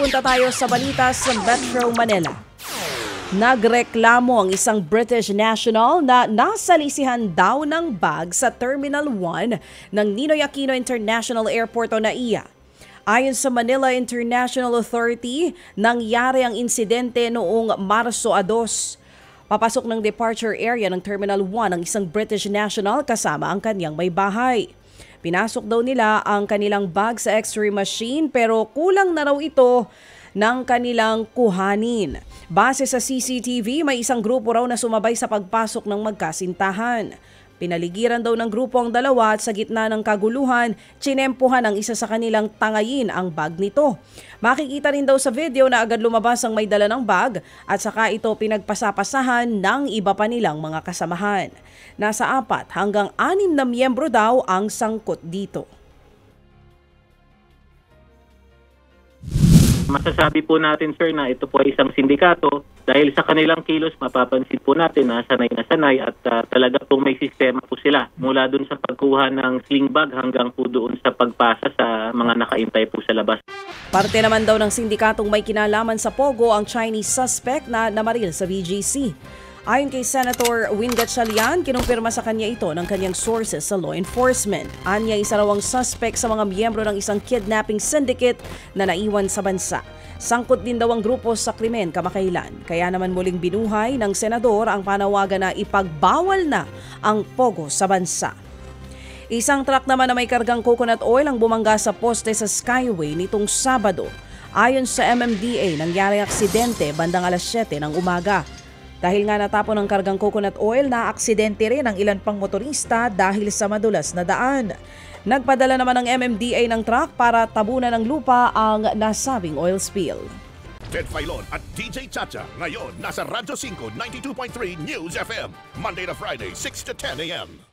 punta tayo sa balita sa Metro Manila. Nagreklamo ang isang British national na nasalisihan daw ng bag sa Terminal 1 ng Ninoy Aquino International Airport o NAIA. Ayon sa Manila International Authority, nangyari ang insidente noong Marso 2. Papasok ng departure area ng Terminal 1 ang isang British national kasama ang kanyang may bahay. Pinasok daw nila ang kanilang bag sa x-ray machine pero kulang na raw ito ng kanilang kuhanin. Base sa CCTV, may isang grupo raw na sumabay sa pagpasok ng magkasintahan. Pinaligiran daw ng grupo ang dalawa at sa gitna ng kaguluhan, tsinempuhan ang isa sa kanilang tangayin ang bag nito. Makikita rin daw sa video na agad lumabas ang may dala ng bag at saka ito pinagpasapasahan ng iba pa nilang mga kasamahan. Nasa 4 hanggang 6 na miyembro daw ang sangkot dito. Masasabi po natin, sir, na ito po ay isang sindikato. Dahil sa kanilang kilos, mapapansin po natin na sanay at talaga pong may sistema po sila. Mula dun sa pagkuha ng sling bag hanggang po doon sa pagpasa sa mga nakaintay po sa labas. Parte naman daw ng sindikatong may kinalaman sa Pogo ang Chinese suspect na namaril sa BGC. Ayon kay Senator Win Gatchalian, kinumpirma sa kanya ito ng kanyang sources sa law enforcement. Anya, isa raw ang suspect sa mga miyembro ng isang kidnapping syndicate na naiwan sa bansa. Sangkot din daw ang grupo sa krimen kamakailan. Kaya naman muling binuhay ng senador ang panawagan na ipagbawal na ang pogo sa bansa. Isang truck naman na may kargang coconut oil ang bumangga sa poste sa Skyway nitong Sabado. Ayon sa MMDA, nangyari aksidente bandang alas 7 ng umaga. Dahil nga natapon ang kargang coconut oil, na-aksidente rin ang ilan pang motorista dahil sa madulas na daan. Nagpadala naman ng MMDA ng truck para tabunan ng lupa ang nasabing oil spill. Ted Filon at DJ Chacha ngayon nasa Radyo 5 92.3 News FM Monday to Friday 6 to 10 a.m.